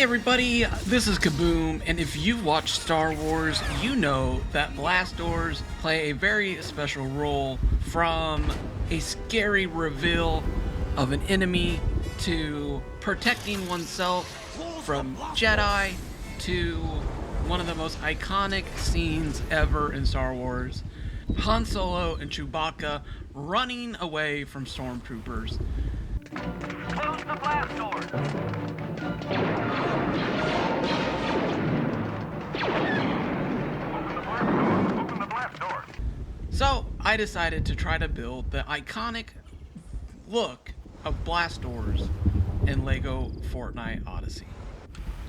Hey everybody, this is Kaboom, and if you've watched Star Wars, you know that blast doors play a very special role, from a scary reveal of an enemy to protecting oneself from Jedi to one of the most iconic scenes ever in Star Wars. Han Solo and Chewbacca running away from stormtroopers. Close the blast doors! Open the blast door! So I decided to try to build the iconic look of blast doors in LEGO Fortnite Odyssey.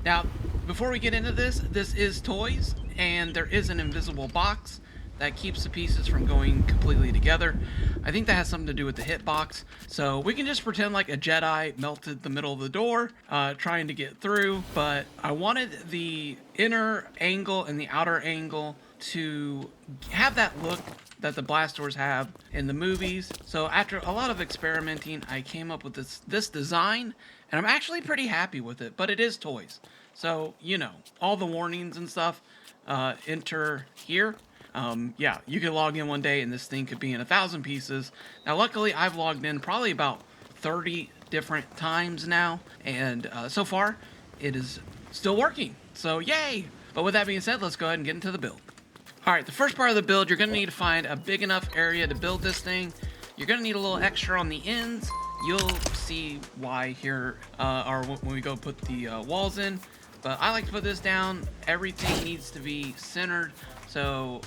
Now, before we get into this is toys, and there is an invisible box that keeps the pieces from going completely together. I think that has something to do with the hitbox, so we can just pretend like a Jedi melted the middle of the door, trying to get through, but I wanted the inner angle and the outer angle to have that look that the blast doors have in the movies. So after a lot of experimenting, I came up with this design, and I'm actually pretty happy with it, but it is toys. So, you know, all the warnings and stuff enter here. Yeah, you could log in one day and this thing could be in 1,000 pieces. Now, luckily, I've logged in probably about 30 different times now, and so far, it is still working. So, yay! But with that being said, let's go ahead and get into the build. Alright, the first part of the build, you're going to need to find a big enough area to build this thing. You're going to need a little extra on the ends. You'll see why here, or when we go put the walls in. But I like to put this down. Everything needs to be centered. So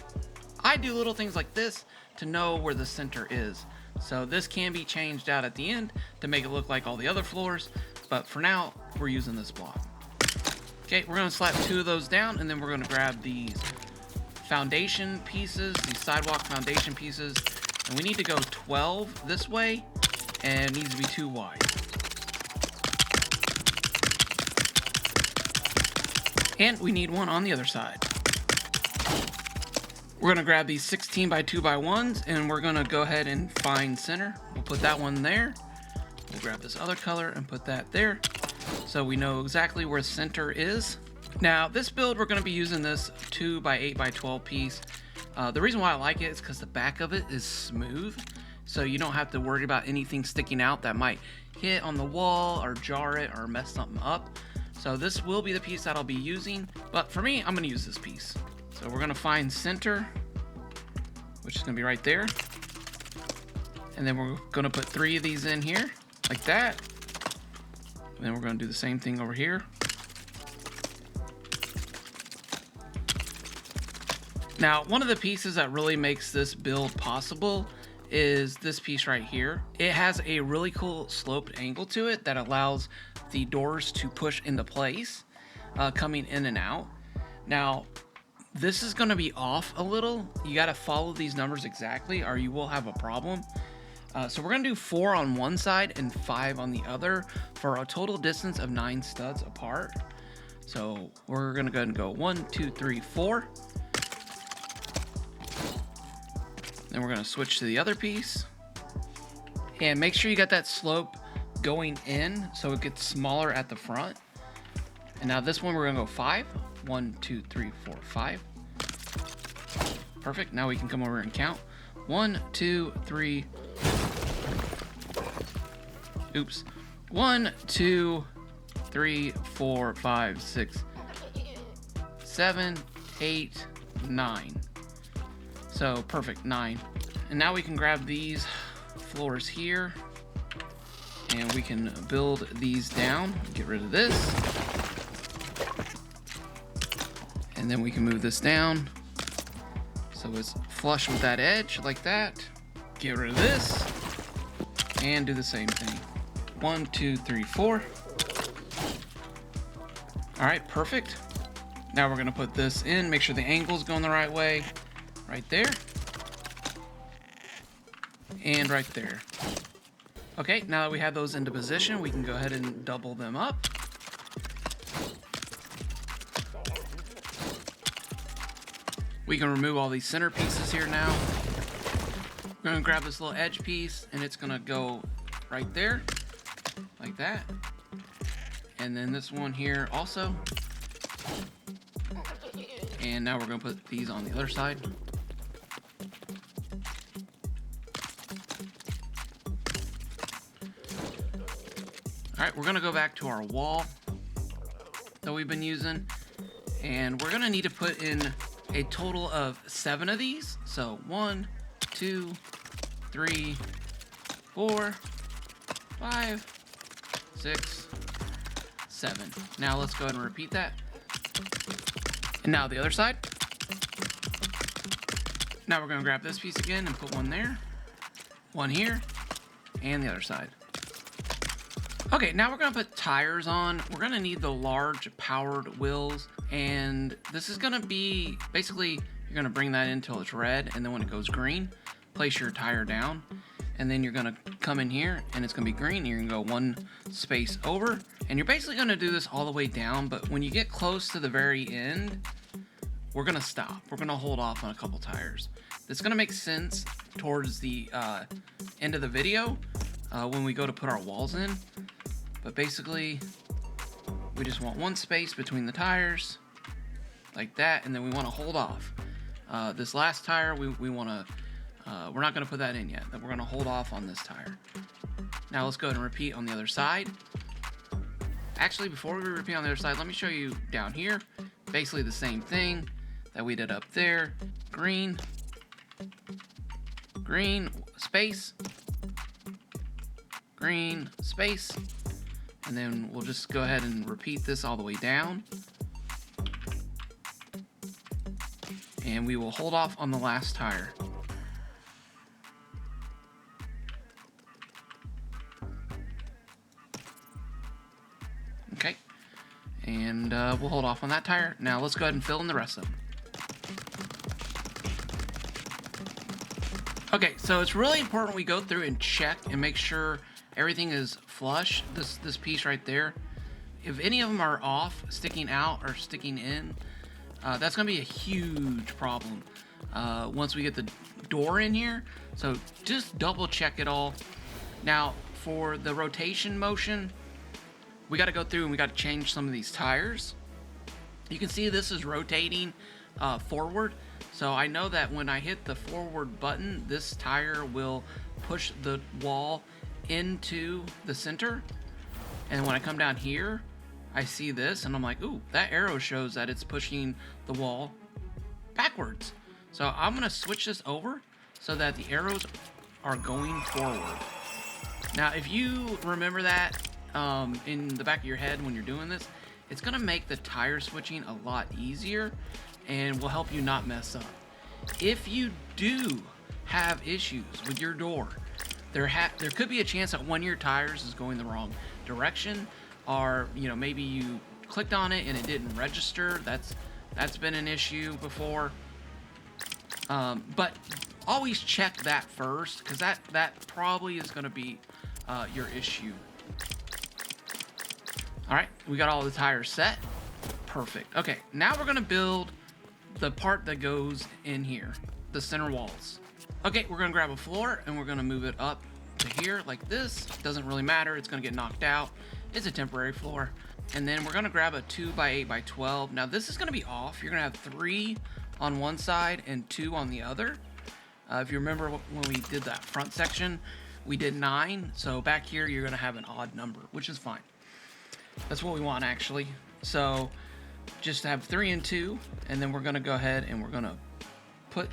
I do little things like this to know where the center is. So this can be changed out at the end to make it look like all the other floors. But for now, we're using this block. Okay, we're going to slap 2 of those down, and then we're going to grab these foundation pieces, these sidewalk foundation pieces, and we need to go 12 this way, and it needs to be 2 wide. And we need 1 on the other side. We're going to grab these 16 by 2 by 1s, and we're going to go ahead and find center. We'll put that one there. We'll grab this other color and put that there, so we know exactly where center is. Now, this build, we're going to be using this 2 by 8 by 12 piece. The reason why I like it is because the back of it is smooth, so you don't have to worry about anything sticking out that might hit on the wall or jar it or mess something up. So this will be the piece that I'll be using, but for me, I'm going to use this piece. So we're going to find center, which is going to be right there. And then we're going to put 3 of these in here, like that. And then we're going to do the same thing over here. Now, one of the pieces that really makes this build possible is this piece right here. It has a really cool sloped angle to it that allows the doors to push into place, coming in and out. Now, this is going to be off a little. You got to follow these numbers exactly or you will have a problem. So we're going to do 4 on one side and 5 on the other for a total distance of 9 studs apart. So we're going to go ahead and go 1, 2, 3, 4. Then we're going to switch to the other piece. And make sure you got that slope going in so it gets smaller at the front. And now this one we're going to go 5. 1, 2, 3, 4, 5. Perfect. Now we can come over and count. 1, 2, 3. Oops. 1, 2, 3, 4, 5, 6, 7, 8, 9. So perfect, 9. And now we can grab these floors here and we can build these down. Get rid of this. And then we can move this down so it's flush with that edge like that. Get rid of this and do the same thing. 1, 2, 3, 4. All right, perfect. Now we're gonna put this in, make sure the angle's going the right way. Right there. And right there. Okay, now that we have those into position, we can go ahead and double them up. We can remove all these center pieces here now. We're gonna grab this little edge piece and it's gonna go right there, like that. And then this one here also. And now we're gonna put these on the other side. All right, we're gonna go back to our wall that we've been using, and we're gonna need to put in a total of 7 of these. So 1, 2, 3, 4, 5, 6, 7. Now let's go ahead and repeat that. And now the other side. Now we're gonna grab this piece again and put one there, one here, and the other side. Okay, now we're gonna put tires on. We're gonna need the large powered wheels, and this is gonna be, basically, you're gonna bring that in until it's red, and then when it goes green, place your tire down, and then you're gonna come in here, and it's gonna be green, and you're gonna go one space over, and you're basically gonna do this all the way down, but when you get close to the very end, we're gonna stop. We're gonna hold off on a couple tires. It's gonna make sense towards the end of the video when we go to put our walls in. But basically, we just want one space between the tires, like that, and then we want to hold off. This last tire, we want to, we're not going to put that in yet. We're going to hold off on this tire. Now let's go ahead and repeat on the other side. Actually, before we repeat on the other side, let me show you down here. Basically the same thing that we did up there. Green, green, space, green, space. And then we'll just go ahead and repeat this all the way down. And we will hold off on the last tire. Okay. And we'll hold off on that tire. Now let's go ahead and fill in the rest of them. Okay, so it's really important we go through and check and make sure everything is flush. This piece right there, if any of them are off, sticking out or sticking in, that's gonna be a huge problem once we get the door in here. So just double check it all. Now for the rotation motion, we got to go through and we got to change some of these tires. You can see this is rotating forward, so I know that when I hit the forward button, this tire will push the wall into the center, and when I come down here, I see this and I'm like, ooh, that arrow shows that it's pushing the wall backwards. So I'm gonna switch this over so that the arrows are going forward. Now if you remember that in the back of your head when you're doing this, it's gonna make the tire switching a lot easier and will help you not mess up. If you do have issues with your door, there could be a chance that one of your tires is going the wrong direction, or maybe you clicked on it and it didn't register. That's been an issue before. But always check that first, because that probably is going to be your issue. All right, we got all the tires set. Perfect. Okay, now we're going to build the part that goes in here, the center walls. Okay, we're gonna grab a floor and we're gonna move it up to here like this. Doesn't really matter, it's gonna get knocked out. It's a temporary floor. And then we're gonna grab a 2x8x12. Now this is gonna be off. You're gonna have 3 on one side and 2 on the other. If you remember when we did that front section, we did 9. So back here, you're gonna have an odd number, which is fine. That's what we want actually. So just have 3 and 2, and then we're gonna go ahead and we're gonna put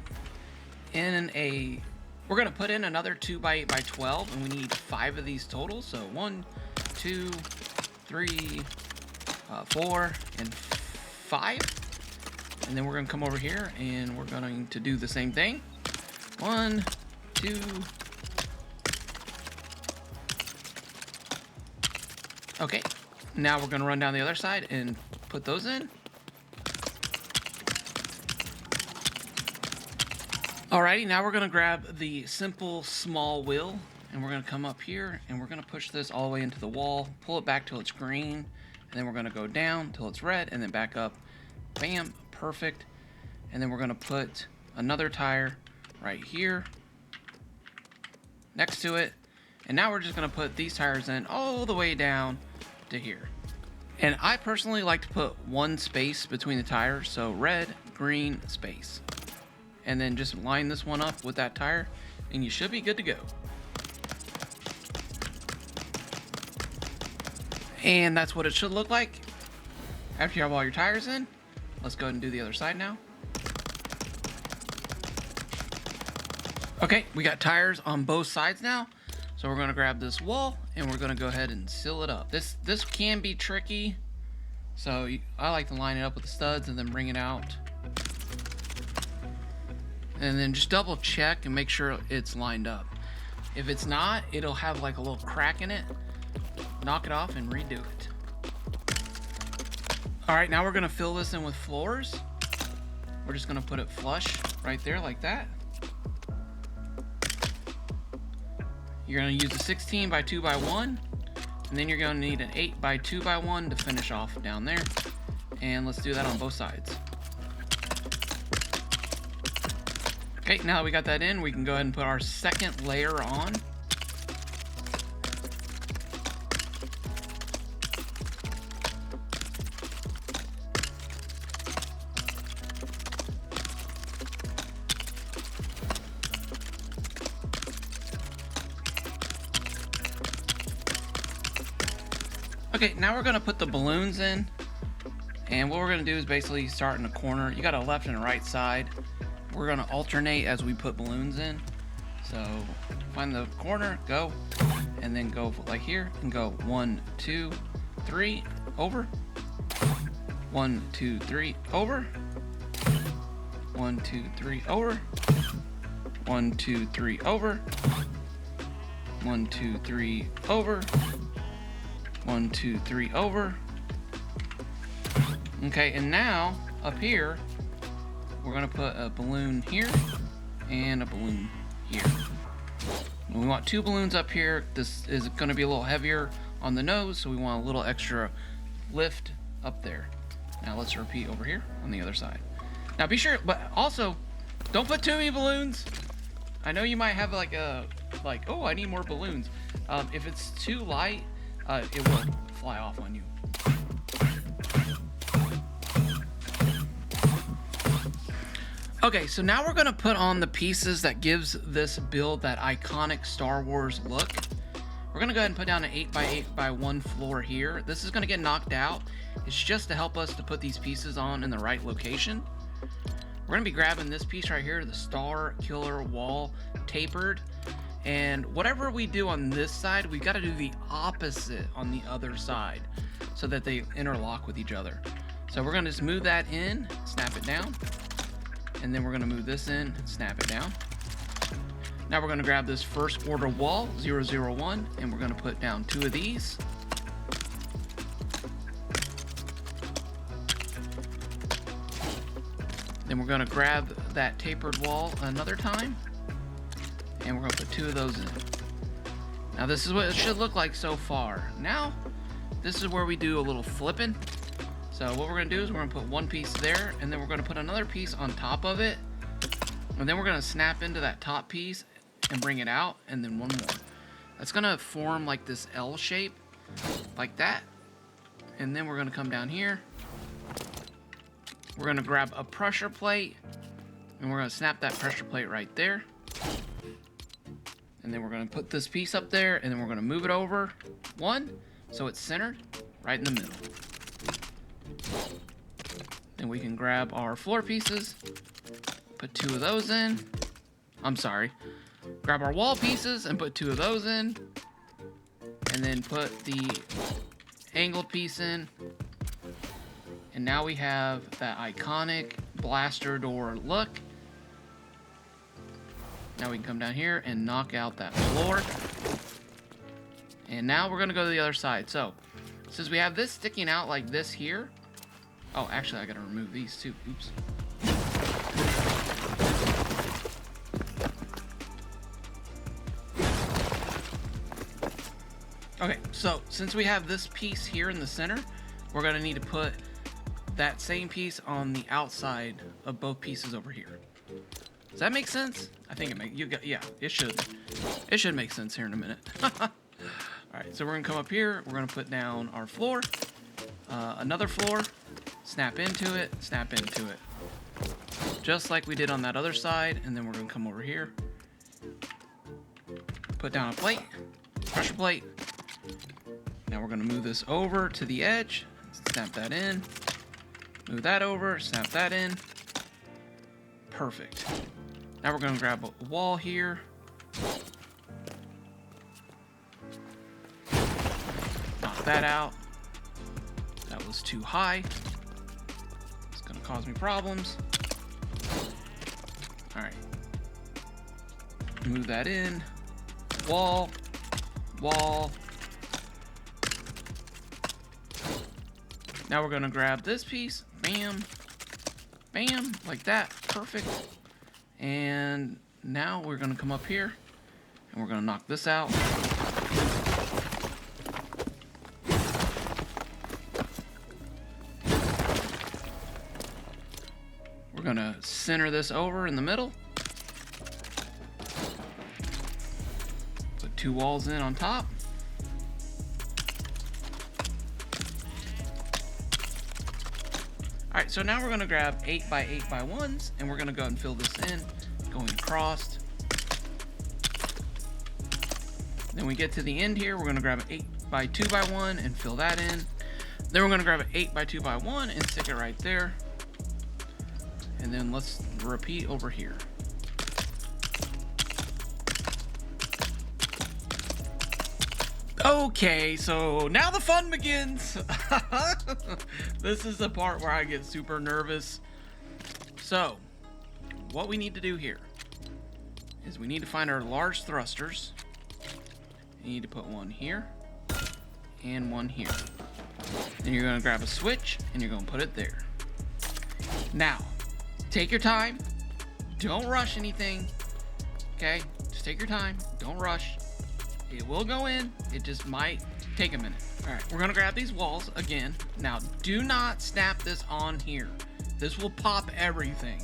in another 2x8x12, and we need 5 of these total. So 1, 2, 3, 4, and 5. And then we're gonna come over here and we're going to do the same thing. 1, 2. Okay, now we're gonna run down the other side and put those in. Alrighty, now we're gonna grab the simple small wheel and we're gonna come up here and we're gonna push this all the way into the wall, pull it back till it's green, and then we're gonna go down till it's red and then back up. Bam, perfect. And then we're gonna put another tire right here next to it. And now we're just gonna put these tires in all the way down to here. And I personally like to put one space between the tires, so red, green, space. And then just line this one up with that tire, and you should be good to go. And that's what it should look like. After you have all your tires in, let's go ahead and do the other side now. Okay, we got tires on both sides now. So we're gonna grab this wall and we're gonna go ahead and seal it up. This can be tricky. So I like to line it up with the studs and then bring it out. And then just double check and make sure it's lined up. If it's not, it'll have like a little crack in it. Knock it off and redo it. All right, now we're gonna fill this in with floors. We're just gonna put it flush right there like that. You're gonna use a 16 by 2 by 1, and then you're gonna need an 8 by 2 by 1 to finish off down there. And let's do that on both sides. Okay, now that we got that in, we can go ahead and put our second layer on. Okay, now we're gonna put the balloons in, and what we're gonna do is basically start in a corner. You got a left and a right side. We're gonna alternate as we put balloons in. So find the corner, go, and then go like here, and go 1, 2, 3, over. 1, 2, 3, over. 1, 2, 3, over. 1, 2, 3, over. 1, 2, 3, over. 1, 2, 3, over. Okay, and now up here, we're gonna put a balloon here and a balloon here. We want 2 balloons up here. This is gonna be a little heavier on the nose, so we want a little extra lift up there. Now let's repeat over here on the other side. Now be sure, but also, don't put too many balloons. I know you might have like oh, I need more balloons. If it's too light, it will fly off on you. Okay, so now we're gonna put on the pieces that gives this build that iconic Star Wars look. We're gonna go ahead and put down an 8 by 8 by 1 floor here. This is gonna get knocked out. It's just to help us to put these pieces on in the right location. We're gonna be grabbing this piece right here, the Star Killer wall tapered. And whatever we do on this side, we've got to do the opposite on the other side so that they interlock with each other. So we're going to just move that in, snap it down, and then we're going to move this in and snap it down. Now we're going to grab this first order wall, 001, and we're going to put down 2 of these. Then we're going to grab that tapered wall another time. And we're gonna put 2 of those in. Now this is what it should look like so far. Now, this is where we do a little flipping. So what we're gonna do is we're gonna put 1 piece there, and then we're gonna put another piece on top of it. And then we're gonna snap into that top piece and bring it out, and then 1 more. That's gonna form like this L shape, like that. And then we're gonna come down here. We're gonna grab a pressure plate, and we're gonna snap that pressure plate right there. And then we're going to put this piece up there, and then we're going to move it over 1 so it's centered right in the middle. Then we can grab our floor pieces, put 2 of those in. I'm sorry. Grab our wall pieces and put 2 of those in. And then put the angled piece in. And now we have that iconic blaster door look. Now we can come down here and knock out that floor. And now we're gonna go to the other side. So, since we have this sticking out like this here. Oh, actually I gotta remove these too. Oops. Okay, so since we have this piece here in the center, we're gonna need to put that same piece on the outside of both pieces over here. Does that make sense? I think it makes yeah, it should. It should make sense here in a minute. All right, so we're gonna come up here. We're gonna put down our floor. another floor, snap into it, just like we did on that other side. And then we're gonna come over here, put down a plate, pressure plate. Now we're gonna move this over to the edge, snap that in, move that over, snap that in. Perfect. Now we're gonna grab a wall here. Knock that out. That was too high. It's gonna cause me problems. All right. Move that in. Wall. Wall. Now we're gonna grab this piece. Bam. Bam. Like that. Perfect. And now we're gonna come up here and we're gonna knock this out. We're gonna center this over in the middle. Put 2 walls in on top. All right, so now we're gonna grab 8 by 8 by 1s and we're gonna go and fill this in, going across. Then we get to the end here, we're gonna grab an 8 by 2 by 1 and fill that in. Then we're gonna grab an 8 by 2 by 1 and stick it right there. And then let's repeat over here. Okay, so now the fun begins. This is the part where I get super nervous. So, what we need to do here is we need to find our large thrusters. You need to put one here and one here. Then you're gonna grab a switch and you're gonna put it there. Now, take your time. Don't rush anything. Okay? Just take your time. Don't rush. It will go in. It just might take a minute. All right, we're gonna grab these walls again. Now, do not snap this on here. This will pop everything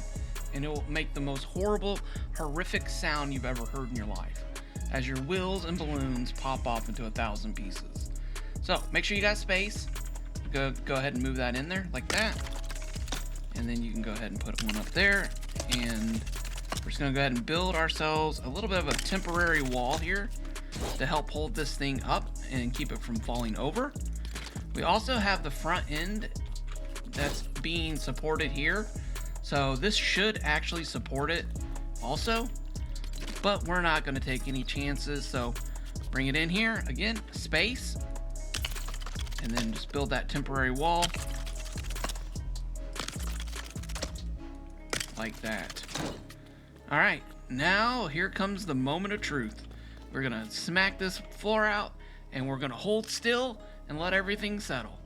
and it will make the most horrible, horrific sound you've ever heard in your life as your wheels and balloons pop off into 1,000 pieces. So make sure you got space. Go ahead and move that in there like that. And then you can go ahead and put one up there. And we're just gonna go ahead and build ourselves a little bit of a temporary wall here to help hold this thing up and keep it from falling over. We also have the front end that's being supported here. So this should actually support it also, but we're not gonna take any chances. So bring it in here, again, space, and then just build that temporary wall like that. All right, now here comes the moment of truth. We're gonna smack this floor out and we're gonna hold still and let everything settle.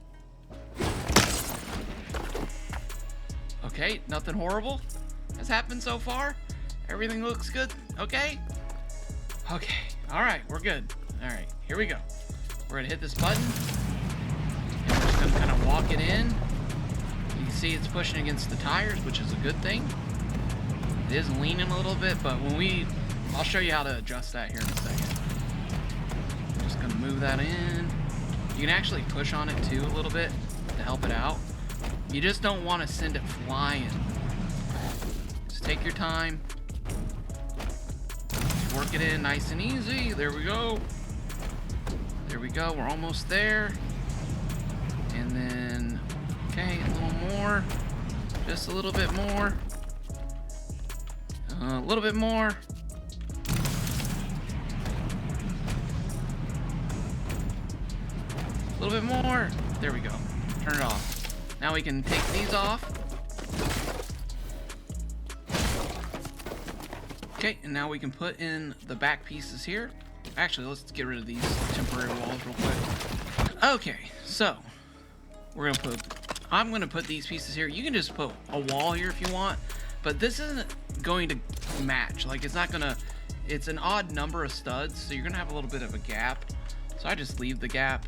Okay, nothing horrible has happened so far. Everything looks good, okay? Okay, all right, we're good. All right, here we go. We're gonna hit this button and we're just gonna kind of walk it in. You can see it's pushing against the tires, which is a good thing. It is leaning a little bit, but I'll show you how to adjust that here in a second. Just gonna move that in. You can actually push on it too a little bit to help it out. You just don't want to send it flying. Just take your time. Just work it in nice and easy. There we go. There we go. We're almost there. And then, okay, a little more. Just a little bit more. A little bit more. A little bit more. There we go. Turn it off. Now we can take these off. Okay, and now we can put in the back pieces here. Actually, let's get rid of these temporary walls real quick. Okay, so I'm gonna put these pieces here. You can just put a wall here if you want, but this isn't going to match. Like, it's an odd number of studs, so you're gonna have a little bit of a gap. So I just leave the gap.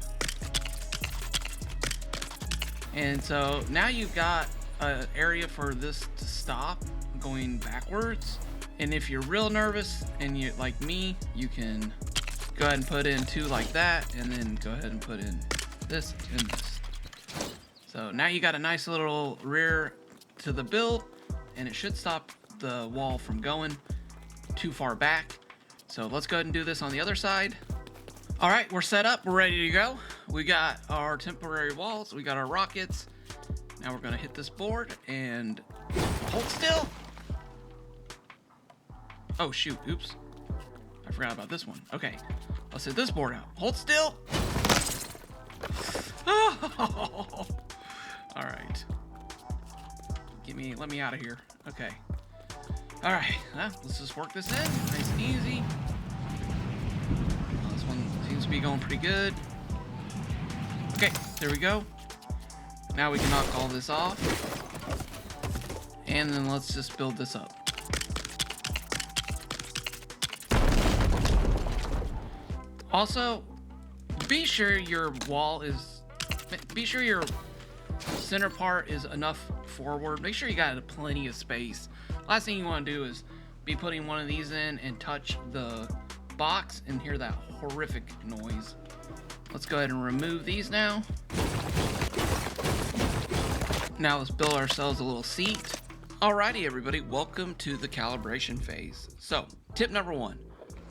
And so now you've got an area for this to stop going backwards. And if you're real nervous and you like me, you can go ahead and put in 2 like that, and then go ahead and put in this and this. So now you got a nice little rear to the build, and it should stop the wall from going too far back. So let's go ahead and do this on the other side. All right, we're set up, we're ready to go. We got our temporary walls, we got our rockets. Now we're gonna hit this board and hold still. Oh shoot, oops. I forgot about this one. Okay, let's hit this board out. Hold still. Oh. All right. Let me out of here. Okay. All right, well, let's just work this in, nice and easy. Well, this one seems to be going pretty good. Okay, there we go. Now we can knock all this off. And then let's just build this up. Also, be sure your center part is enough forward. Make sure you got plenty of space. Last thing you want to do is be putting one of these in and touch the box and hear that horrific noise. Let's go ahead and remove these now. Now let's build ourselves a little seat. Alrighty everybody, welcome to the calibration phase. So, tip number 1,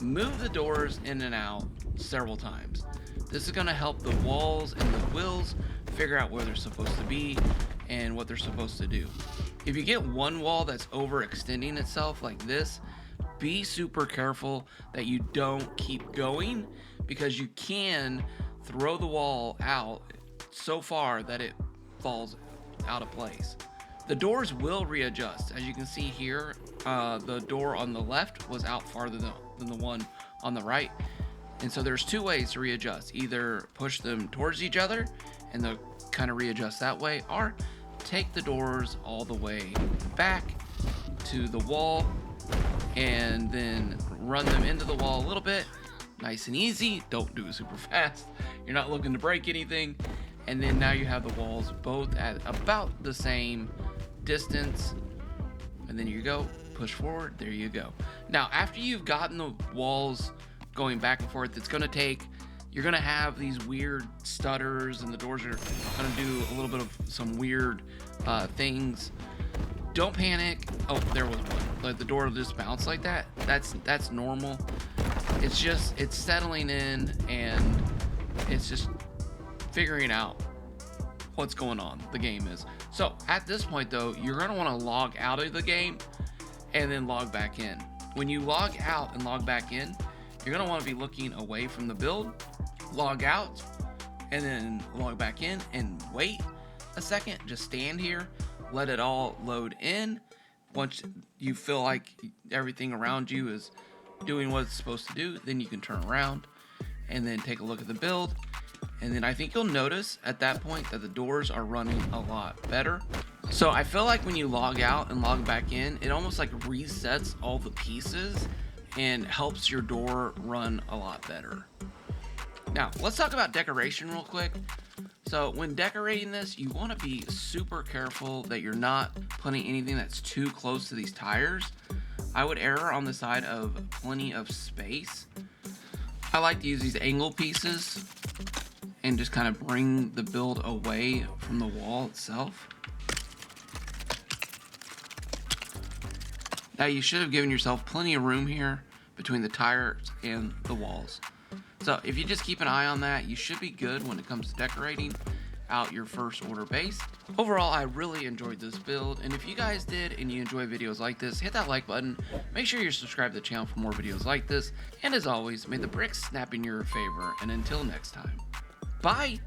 move the doors in and out several times. This is going to help the walls and the wheels figure out where they're supposed to be and what they're supposed to do. If you get one wall that's overextending itself like this, be super careful that you don't keep going, because you can throw the wall out so far that it falls out of place. The doors will readjust. As you can see here, the door on the left was out farther than the one on the right. And so there's two ways to readjust. Either push them towards each other and they'll kind of readjust that way, or take the doors all the way back to the wall and then run them into the wall a little bit. Nice and easy. Don't do it super fast. You're not looking to break anything. And then now you have the walls both at about the same distance. And then you go, push forward, there you go. Now, after you've gotten the walls going back and forth, you're gonna have these weird stutters, and the doors are gonna do a little bit of some weird things. Don't panic. Oh, there was one. Like the door will just bounce like that. That's normal. It's settling in, and it's just figuring out what's going on. The game is. So at this point though, you're gonna want to log out of the game and then log back in. When you log out and log back in, you're gonna want to be looking away from the build, log out, and then log back in and wait a second. Just stand here, let it all load in. Once you feel like everything around you is doing what it's supposed to do, then you can turn around and then take a look at the build. And then I think you'll notice at that point that the doors are running a lot better. So I feel like when you log out and log back in, it almost like resets all the pieces and helps your door run a lot better. Now, let's talk about decoration real quick. So when decorating this, you want to be super careful that you're not putting anything that's too close to these tires. I would err on the side of plenty of space. I like to use these angle pieces and just kind of bring the build away from the wall itself. Now you should have given yourself plenty of room here between the tires and the walls. So if you just keep an eye on that, you should be good when it comes to decorating out your first order base. Overall, I really enjoyed this build, and if you guys did and you enjoy videos like this, hit that like button. Make sure you're subscribed to the channel for more videos like this, and as always, may the bricks snap in your favor, and until next time, bye!